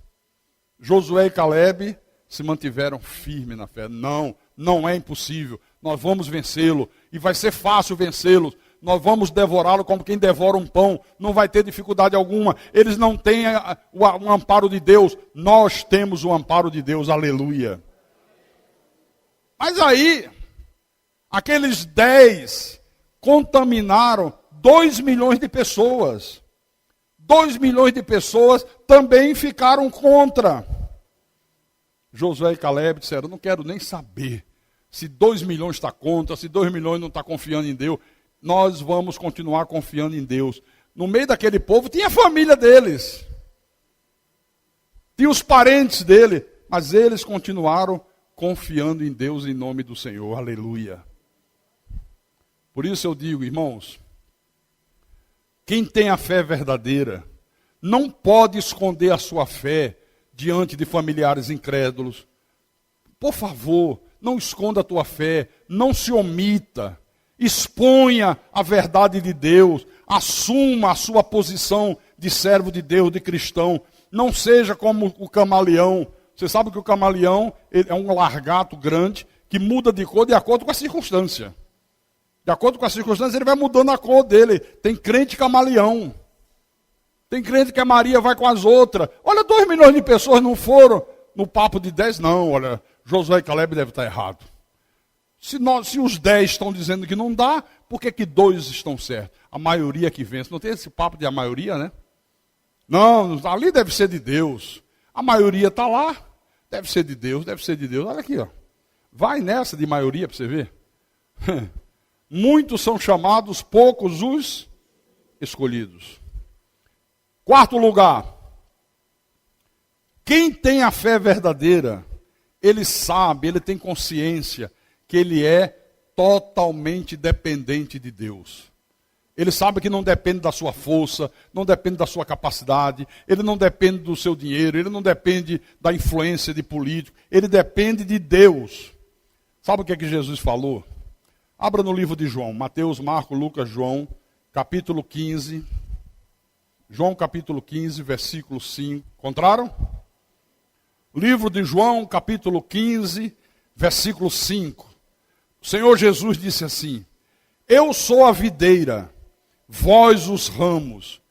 Josué e Caleb se mantiveram firmes na fé. Não é impossível. Nós vamos vencê-lo. E vai ser fácil vencê-los. Nós vamos devorá-lo como quem devora um pão. Não vai ter dificuldade alguma. Eles não têm o amparo de Deus. Nós temos o amparo de Deus. Aleluia. Mas aí, aqueles 10 contaminaram 2 milhões de pessoas. 2 milhões de pessoas também ficaram contra. Josué e Caleb disseram, não quero nem saber se 2 milhões está contra, se 2 milhões não está confiando em Deus. Nós vamos continuar confiando em Deus. No meio daquele povo tinha a família deles. Tinha os parentes dele. Mas eles continuaram confiando em Deus em nome do Senhor. Aleluia. Por isso eu digo, irmãos, quem tem a fé verdadeira não pode esconder a sua fé diante de familiares incrédulos. Por favor, não esconda a tua fé, não se omita. Exponha a verdade de Deus, assuma a sua posição de servo de Deus, de cristão. Não seja como o camaleão. Você sabe que o camaleão é um largato grande que muda de cor de acordo com a circunstância. De acordo com a circunstância, ele vai mudando a cor dele. Tem crente camaleão. Tem crente que a Maria vai com as outras. Olha, 2 milhões de pessoas não foram no papo de 10, não. Olha, Josué e Caleb deve estar errado. Se os 10 estão dizendo que não dá, por que 2 estão certos? A maioria que vence. Não tem esse papo de a maioria, né? Não, ali deve ser de Deus. A maioria está lá. Deve ser de Deus, deve ser de Deus. Olha aqui, ó. Vai nessa de maioria para você ver. Muitos são chamados, poucos os escolhidos. Quarto lugar. Quem tem a fé verdadeira, ele sabe, ele tem consciência que ele é totalmente dependente de Deus. Ele sabe que não depende da sua força, não depende da sua capacidade, ele não depende do seu dinheiro, ele não depende da influência de político, ele depende de Deus. Sabe o que é que Jesus falou? Abra no livro de João, Mateus, Marcos, Lucas, João, capítulo 15. João capítulo 15, versículo 5. Encontraram? Livro de João, capítulo 15, versículo 5. O Senhor Jesus disse assim: eu sou a videira, vós os ramos.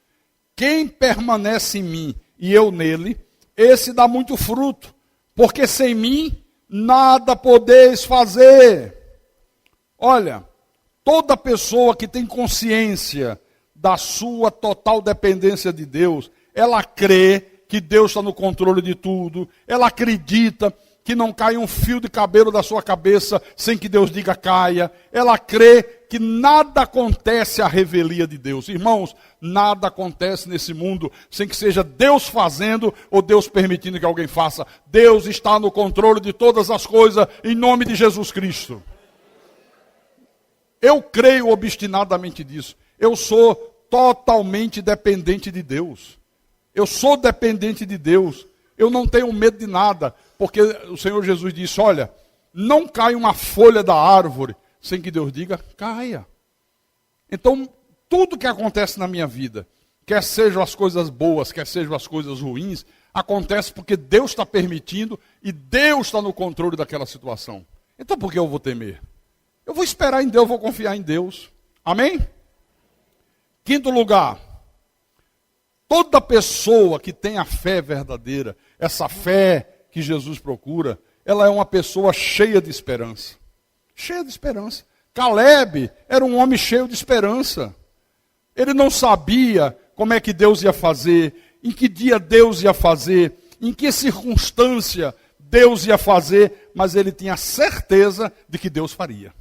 Quem permanece em mim e eu nele, esse dá muito fruto, porque sem mim nada podeis fazer. Olha, toda pessoa que tem consciência da sua total dependência de Deus, ela crê que Deus está no controle de tudo, ela acredita que não cai um fio de cabelo da sua cabeça sem que Deus diga caia, ela crê que nada acontece à revelia de Deus. Irmãos, nada acontece nesse mundo sem que seja Deus fazendo ou Deus permitindo que alguém faça. Deus está no controle de todas as coisas em nome de Jesus Cristo. Eu creio obstinadamente disso. Eu sou totalmente dependente de Deus. Eu sou dependente de Deus. Eu não tenho medo de nada, porque o Senhor Jesus disse, olha, não cai uma folha da árvore sem que Deus diga, caia. Então, tudo que acontece na minha vida, quer sejam as coisas boas, quer sejam as coisas ruins, acontece porque Deus está permitindo e Deus está no controle daquela situação. Então por que eu vou temer? Eu vou esperar em Deus, vou confiar em Deus. Amém? Quinto lugar, toda pessoa que tem a fé verdadeira, essa fé que Jesus procura, ela é uma pessoa cheia de esperança. Cheia de esperança. Caleb era um homem cheio de esperança. Ele não sabia como é que Deus ia fazer, em que dia Deus ia fazer, em que circunstância Deus ia fazer, mas ele tinha certeza de que Deus faria.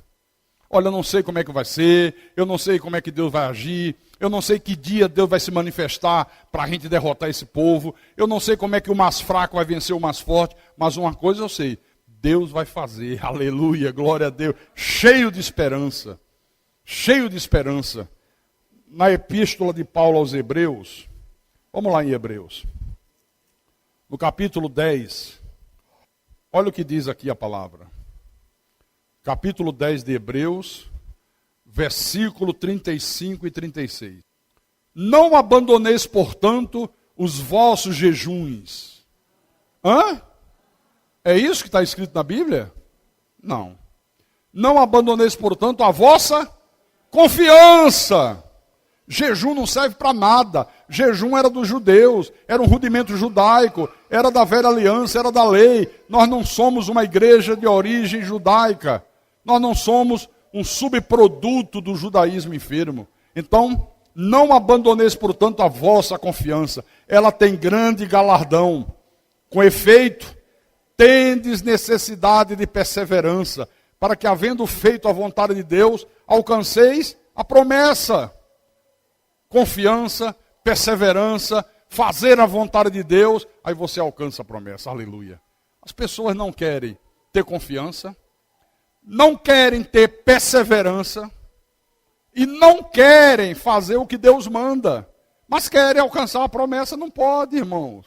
Olha, eu não sei como é que vai ser, eu não sei como é que Deus vai agir, eu não sei que dia Deus vai se manifestar para a gente derrotar esse povo, eu não sei como é que o mais fraco vai vencer o mais forte, mas uma coisa eu sei, Deus vai fazer, aleluia, glória a Deus, cheio de esperança, cheio de esperança. Na epístola de Paulo aos Hebreus, vamos lá em Hebreus, no capítulo 10, olha o que diz aqui a palavra. Capítulo 10 de Hebreus, versículo 35 e 36. Não abandoneis, portanto, os vossos jejuns. Hã? É isso que está escrito na Bíblia? Não. Não abandoneis, portanto, a vossa confiança. Jejum não serve para nada. Jejum era dos judeus, era um rudimento judaico, era da velha aliança, era da lei. Nós não somos uma igreja de origem judaica. Nós não somos um subproduto do judaísmo enfermo. Então, não abandoneis, portanto, a vossa confiança. Ela tem grande galardão. Com efeito, tendes necessidade de perseverança, para que, havendo feito a vontade de Deus, alcanceis a promessa. Confiança, perseverança, fazer a vontade de Deus, aí você alcança a promessa. Aleluia. As pessoas não querem ter confiança, não querem ter perseverança e não querem fazer o que Deus manda, mas querem alcançar a promessa. Não pode, irmãos.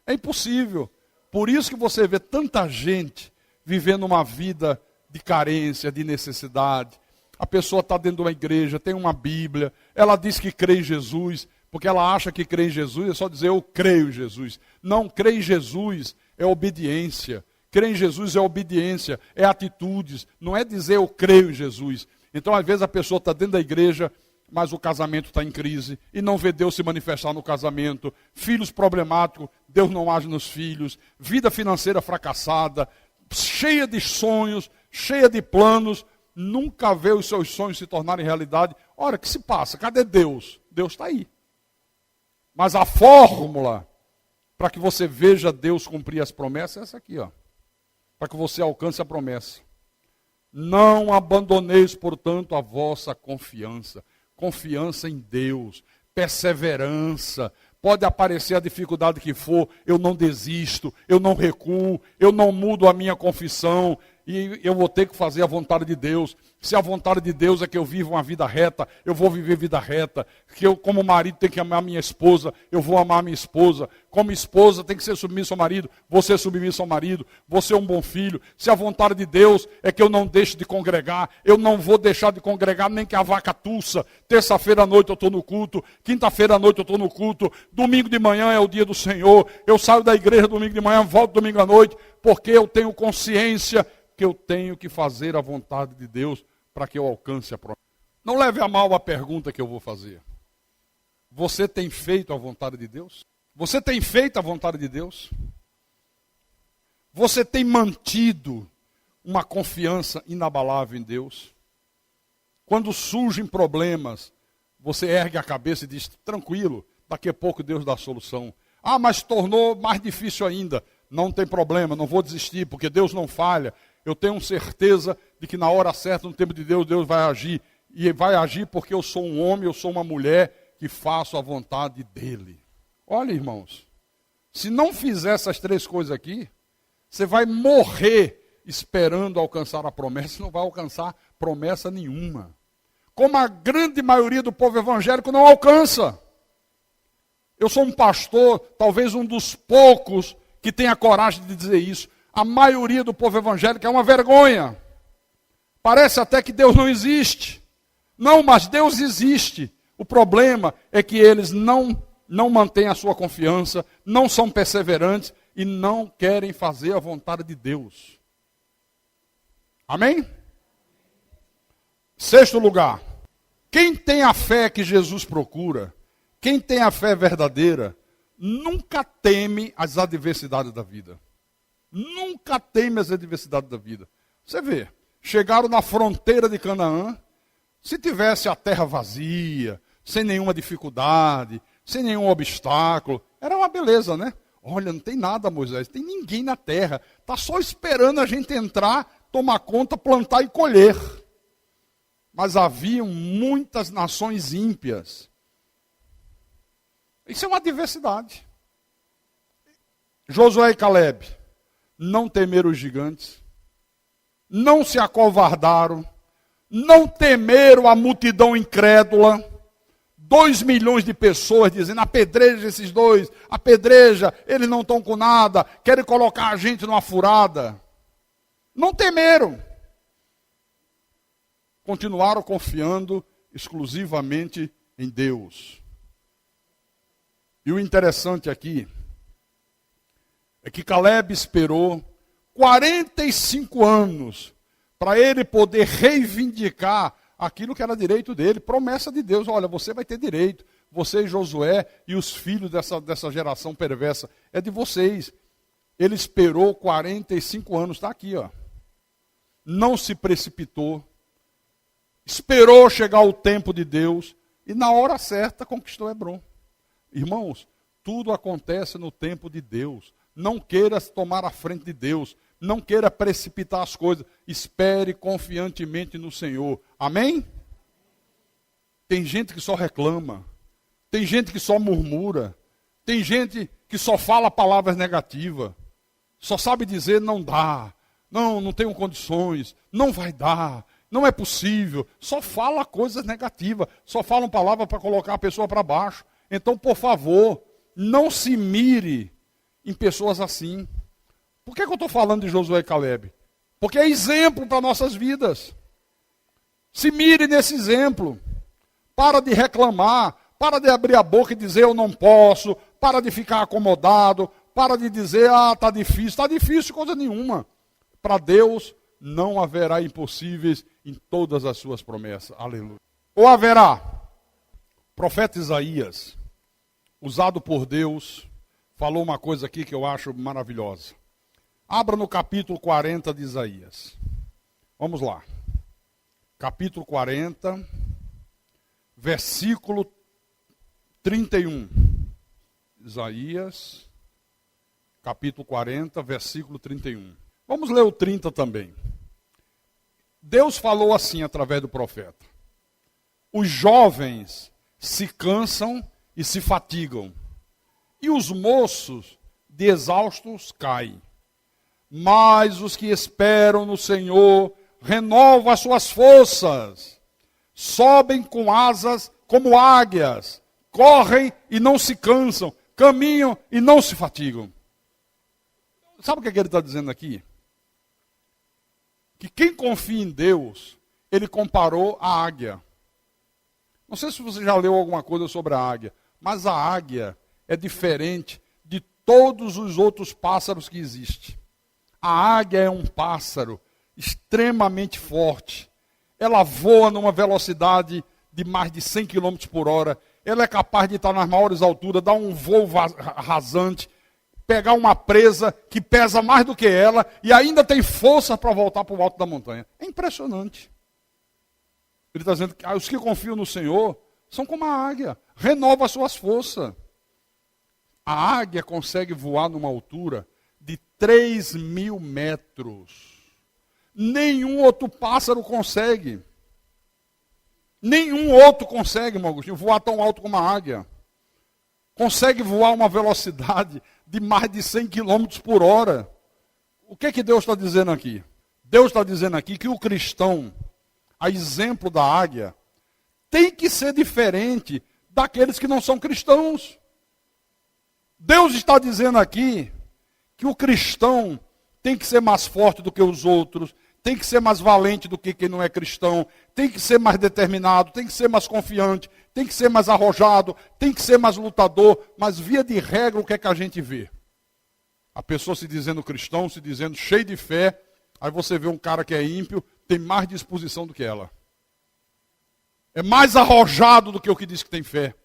É impossível. Por isso que você vê tanta gente vivendo uma vida de carência, de necessidade. A pessoa está dentro de uma igreja, tem uma Bíblia, ela diz que crê em Jesus, porque ela acha que crê em Jesus, é só dizer eu creio em Jesus. Não, crer em Jesus é obediência. Crer em Jesus é obediência, é atitudes, não é dizer eu creio em Jesus. Então, às vezes, a pessoa está dentro da igreja, mas o casamento está em crise, e não vê Deus se manifestar no casamento. Filhos problemáticos, Deus não age nos filhos. Vida financeira fracassada, cheia de sonhos, cheia de planos, nunca vê os seus sonhos se tornarem realidade. Ora, o que se passa? Cadê Deus? Deus está aí. Mas a fórmula para que você veja Deus cumprir as promessas é essa aqui, ó. Para que você alcance a promessa. Não abandoneis, portanto, a vossa confiança. Confiança em Deus, perseverança. Pode aparecer a dificuldade que for, eu não desisto, eu não recuo, eu não mudo a minha confissão, e eu vou ter que fazer a vontade de Deus. Se a vontade de Deus é que eu viva uma vida reta, eu vou viver vida reta. Que eu, como marido, tenho que amar minha esposa, eu vou amar minha esposa. Como esposa, tem que ser submissa ao marido, vou ser submissa ao marido, vou ser um bom filho. Se a vontade de Deus é que eu não deixe de congregar, eu não vou deixar de congregar nem que a vaca tussa. Terça-feira à noite eu estou no culto, quinta-feira à noite eu estou no culto, domingo de manhã é o dia do Senhor. Eu saio da igreja domingo de manhã, volto domingo à noite, porque eu tenho consciência que eu tenho que fazer a vontade de Deus para que eu alcance a promessa. Não leve a mal a pergunta que eu vou fazer. Você tem feito a vontade de Deus? Você tem feito a vontade de Deus? Você tem mantido uma confiança inabalável em Deus? Quando surgem problemas, você ergue a cabeça e diz, tranquilo, daqui a pouco Deus dá a solução. Ah, mas tornou mais difícil ainda. Não tem problema, não vou desistir, porque Deus não falha. Eu tenho certeza de que na hora certa, no tempo de Deus, Deus vai agir. E vai agir porque eu sou um homem, eu sou uma mulher que faço a vontade dEle. Olha, irmãos, se não fizer essas três coisas aqui, você vai morrer esperando alcançar a promessa, não vai alcançar promessa nenhuma. Como a grande maioria do povo evangélico não alcança. Eu sou um pastor, talvez um dos poucos que tem a coragem de dizer isso. A maioria do povo evangélico é uma vergonha. Parece até que Deus não existe. Não, mas Deus existe. O problema é que eles não mantêm a sua confiança, não são perseverantes e não querem fazer a vontade de Deus. Amém? Sexto lugar, quem tem a fé que Jesus procura, quem tem a fé verdadeira, nunca teme as adversidades da vida. Nunca teme as adversidades da vida. Você vê, chegaram na fronteira de Canaã, se tivesse a terra vazia, sem nenhuma dificuldade, sem nenhum obstáculo, era uma beleza, né? Olha, não tem nada, Moisés, tem ninguém na terra, está só esperando a gente entrar, tomar conta, plantar e colher. Mas haviam muitas nações ímpias. Isso é uma adversidade. Josué e Caleb não temeram os gigantes, não se acovardaram, não temeram a multidão incrédula. 2 milhões de pessoas dizendo, apedreja esses dois, apedreja, eles não estão com nada, querem colocar a gente numa furada. Não temeram. Continuaram confiando exclusivamente em Deus. E o interessante aqui é que Caleb esperou 45 anos para ele poder reivindicar aquilo que era direito dele, promessa de Deus. Olha, você vai ter direito, você e Josué e os filhos dessa geração perversa, é de vocês. Ele esperou 45 anos, está aqui, ó. Não se precipitou, esperou chegar o tempo de Deus e na hora certa conquistou Hebrom. Irmãos, tudo acontece no tempo de Deus. Não queira tomar a frente de Deus. Não queira precipitar as coisas. Espere confiantemente no Senhor. Amém? Tem gente que só reclama. Tem gente que só murmura. Tem gente que só fala palavras negativas. Só sabe dizer não dá. Não tenho condições. Não vai dar. Não é possível. Só fala coisas negativas. Só falam palavras para colocar a pessoa para baixo. Então, por favor, não se mire em pessoas assim. Por que eu estou falando de Josué e Caleb? Porque é exemplo para nossas vidas. Se mire nesse exemplo. Para de reclamar. Para de abrir a boca e dizer eu não posso. Para de ficar acomodado. Para de dizer, está difícil. Está difícil coisa nenhuma. Para Deus não haverá impossíveis em todas as suas promessas. Aleluia. Ou haverá. O profeta Isaías, usado por Deus, falou uma coisa aqui que eu acho maravilhosa. Abra no capítulo 40 de Isaías. Vamos lá. Capítulo 40, versículo 31. Isaías, capítulo 40, versículo 31. Vamos ler o 30 também. Deus falou assim através do profeta. Os jovens se cansam e se fatigam, e os moços de exaustos caem. Mas os que esperam no Senhor renovam as suas forças, sobem com asas como águias, correm e não se cansam, caminham e não se fatigam. Sabe o que ele está dizendo aqui? Que quem confia em Deus, ele comparou a águia. Não sei se você já leu alguma coisa sobre a águia, mas a águia é diferente de todos os outros pássaros que existem. A águia é um pássaro extremamente forte. Ela voa numa velocidade de mais de 100 km por hora. Ela é capaz de estar nas maiores alturas, dar um voo rasante, pegar uma presa que pesa mais do que ela e ainda tem força para voltar para o alto da montanha. É impressionante. Ele está dizendo que os que confiam no Senhor são como a águia, renova as suas forças. A águia consegue voar numa altura de 3.000 metros. Nenhum outro pássaro consegue. Nenhum outro consegue, irmão Agostinho, voar tão alto como a águia. Consegue voar uma velocidade de mais de 100 km por hora. O que Deus está dizendo aqui? Deus está dizendo aqui que o cristão, a exemplo da águia, tem que ser diferente daqueles que não são cristãos. Deus está dizendo aqui que o cristão tem que ser mais forte do que os outros, tem que ser mais valente do que quem não é cristão, tem que ser mais determinado, tem que ser mais confiante, tem que ser mais arrojado, tem que ser mais lutador, mas via de regra o que é que a gente vê? A pessoa se dizendo cristão, se dizendo cheio de fé, aí você vê um cara que é ímpio, tem mais disposição do que ela. É mais arrojado do que o que diz que tem fé.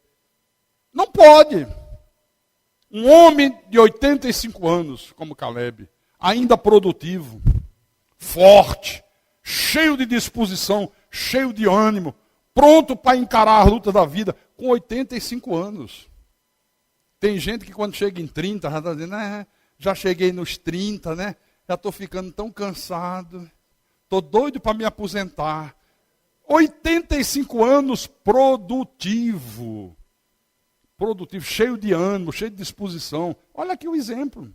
Não pode. Um homem de 85 anos, como Caleb, ainda produtivo, forte, cheio de disposição, cheio de ânimo, pronto para encarar a luta da vida, com 85 anos. Tem gente que quando chega em 30, já está dizendo, já cheguei nos 30, né? Já estou ficando tão cansado, estou doido para me aposentar. 85 anos produtivo, cheio de ânimo, cheio de disposição. Olha aqui o exemplo.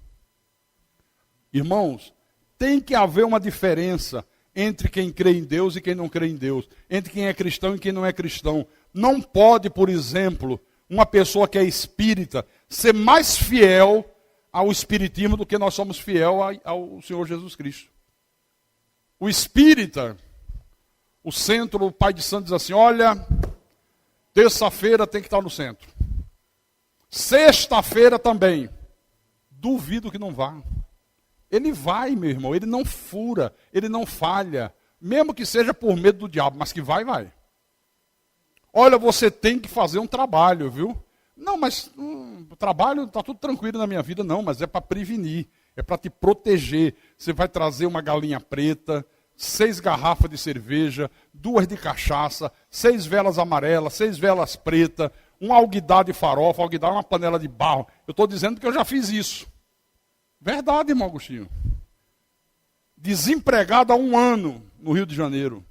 Irmãos, tem que haver uma diferença entre quem crê em Deus e quem não crê em Deus, entre quem é cristão e quem não é cristão. Não pode, por exemplo, uma pessoa que é espírita ser mais fiel ao espiritismo do que nós somos fiel ao Senhor Jesus Cristo. O espírita, o centro, o pai de santo diz assim, olha, terça-feira tem que estar no centro. Sexta-feira também. Duvido que não vá. Ele vai, meu irmão, ele não fura, ele não falha, mesmo que seja por medo do diabo, mas que vai, vai. Olha, você tem que fazer um trabalho, viu? Não, mas o trabalho está tudo tranquilo na minha vida, não, mas é para prevenir, é para te proteger. Você vai trazer uma galinha preta, 6 garrafas de cerveja, 2 de cachaça, 6 velas amarelas, 6 velas pretas, um alguidar de farofa, alguidar uma panela de barro. Eu estou dizendo que eu já fiz isso. Verdade, irmão Agostinho. Desempregado há 1 ano no Rio de Janeiro.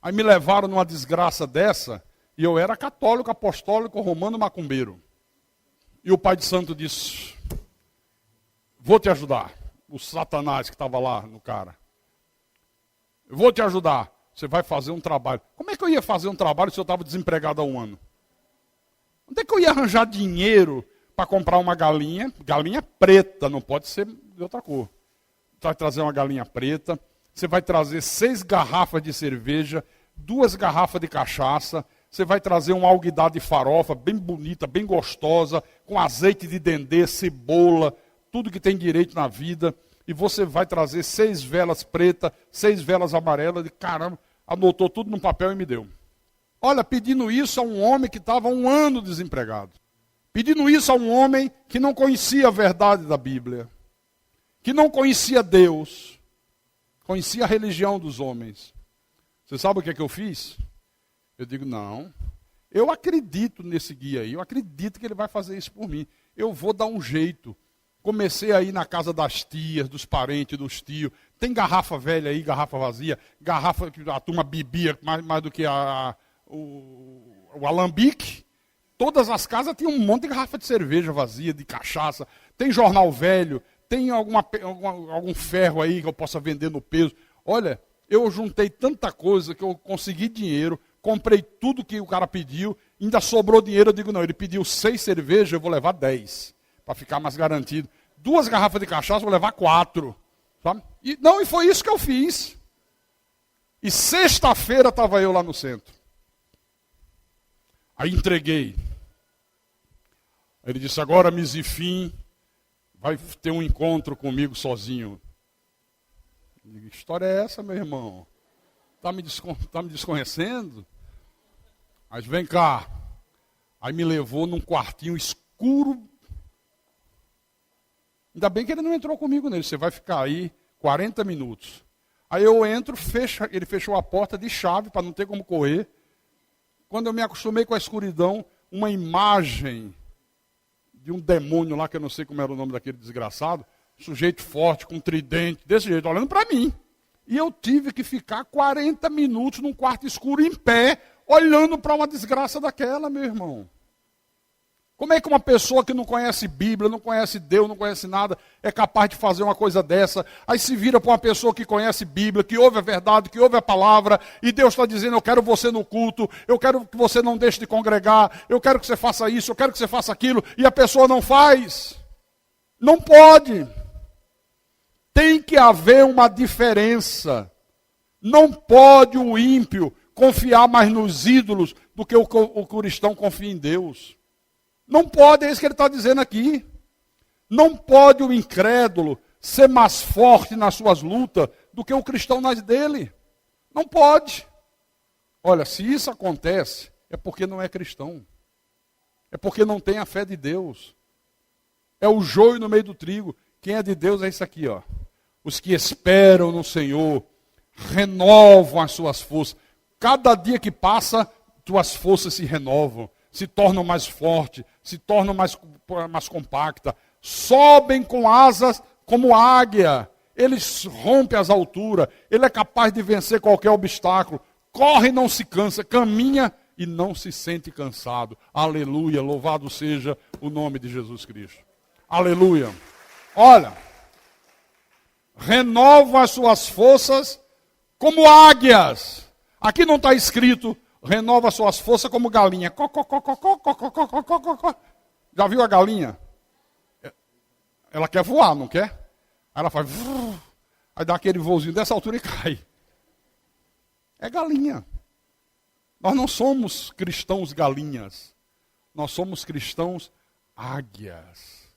Aí me levaram numa desgraça dessa, e eu era católico, apostólico, romano, macumbeiro. E o pai de santo disse, vou te ajudar. O Satanás que estava lá no cara. Eu vou te ajudar. Você vai fazer um trabalho. Como é que eu ia fazer um trabalho se eu estava desempregado há 1 ano? Onde é que eu ia arranjar dinheiro para comprar uma galinha? Galinha preta, não pode ser de outra cor. Você vai trazer uma galinha preta, você vai trazer 6 garrafas de cerveja, 2 garrafas de cachaça, você vai trazer um alguidar de farofa, bem bonita, bem gostosa, com azeite de dendê, cebola, tudo que tem direito na vida, e você vai trazer 6 velas pretas, 6 velas amarelas, de caramba, anotou tudo no papel e me deu. Olha, pedindo isso a um homem que estava 1 ano desempregado. Pedindo isso a um homem que não conhecia a verdade da Bíblia, que não conhecia Deus, conhecia a religião dos homens. Você sabe o que é que eu fiz? Eu digo, não, eu acredito nesse guia aí, eu acredito que ele vai fazer isso por mim. Eu vou dar um jeito. Comecei a ir na casa das tias, dos parentes, dos tios. Tem garrafa velha aí, garrafa vazia, garrafa que a turma bebia mais do que o alambique. Todas as casas tinham um monte de garrafa de cerveja vazia, de cachaça. Tem jornal velho, tem algum ferro aí que eu possa vender no peso. Olha, eu juntei tanta coisa que eu consegui dinheiro, comprei tudo que o cara pediu, ainda sobrou dinheiro. Eu digo, não, ele pediu 6 cervejas, eu vou levar 10, para ficar mais garantido. 2 garrafas de cachaça, eu vou levar 4. Sabe? E foi isso que eu fiz. E sexta-feira estava eu lá no centro. Aí entreguei. Ele disse, agora, Misifim, vai ter um encontro comigo sozinho. Eu digo, que história é essa, meu irmão? Tá me desconhecendo? Mas vem cá. Aí me levou num quartinho escuro. Ainda bem que ele não entrou comigo nele. Você vai ficar aí 40 minutos. Aí eu entro, ele fechou a porta de chave para não ter como correr. Quando eu me acostumei com a escuridão, uma imagem de um demônio lá, que eu não sei como era o nome daquele desgraçado, sujeito forte, com tridente, desse jeito, olhando para mim. E eu tive que ficar 40 minutos num quarto escuro, em pé, olhando para uma desgraça daquela, meu irmão. Como é que uma pessoa que não conhece Bíblia, não conhece Deus, não conhece nada, é capaz de fazer uma coisa dessa? Aí se vira para uma pessoa que conhece Bíblia, que ouve a verdade, que ouve a palavra, e Deus está dizendo, eu quero você no culto, eu quero que você não deixe de congregar, eu quero que você faça isso, eu quero que você faça aquilo, e a pessoa não faz. Não pode. Tem que haver uma diferença Não pode o ímpio confiar mais nos ídolos do que o cristão confia em Deus. Não pode, é isso que ele está dizendo aqui. Não pode o incrédulo ser mais forte nas suas lutas do que o cristão nas dele. Não pode. Olha, se isso acontece, é porque não é cristão. É porque não tem a fé de Deus. É o joio no meio do trigo. Quem é de Deus é isso aqui, ó. Os que esperam no Senhor renovam as suas forças. Cada dia que passa, tuas forças se renovam, se tornam mais fortes, se tornam mais compactas, sobem com asas como águia. Eles rompem as alturas, ele é capaz de vencer qualquer obstáculo. Corre e não se cansa, caminha e não se sente cansado. Aleluia, louvado seja o nome de Jesus Cristo. Aleluia. Olha, renova as suas forças como águias. Aqui não está escrito, renova suas forças como galinha. Já viu a galinha? Ela quer voar, não quer? Aí ela faz, aí dá aquele voozinho dessa altura e cai. É galinha. Nós não somos cristãos galinhas. Nós somos cristãos águias.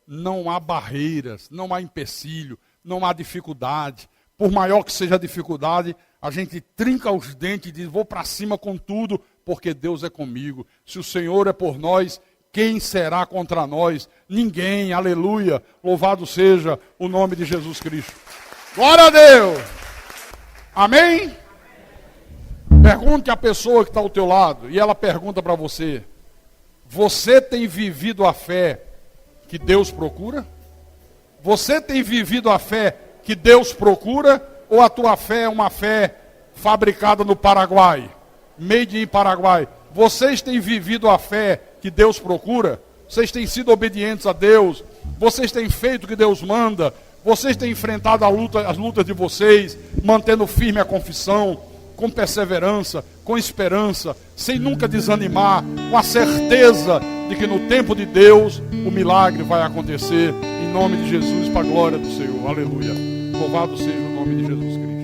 Não há barreiras, não há empecilho, não há dificuldade. Por maior que seja a dificuldade, a gente trinca os dentes e diz, vou para cima com tudo, porque Deus é comigo. Se o Senhor é por nós, quem será contra nós? Ninguém, aleluia. Louvado seja o nome de Jesus Cristo. Glória a Deus. Amém? Pergunte à pessoa que está ao teu lado, e ela pergunta para você, você tem vivido a fé que Deus procura? Você tem vivido a fé que Deus procura? Ou a tua fé é uma fé fabricada no Paraguai? Made in Paraguai. Vocês têm vivido a fé que Deus procura? Vocês têm sido obedientes a Deus? Vocês têm feito o que Deus manda? Vocês têm enfrentado as lutas de vocês, mantendo firme a confissão, com perseverança, com esperança, sem nunca desanimar, com a certeza de que no tempo de Deus o milagre vai acontecer, em nome de Jesus, para a glória do Senhor. Aleluia. Louvado seja o nome de Jesus Cristo.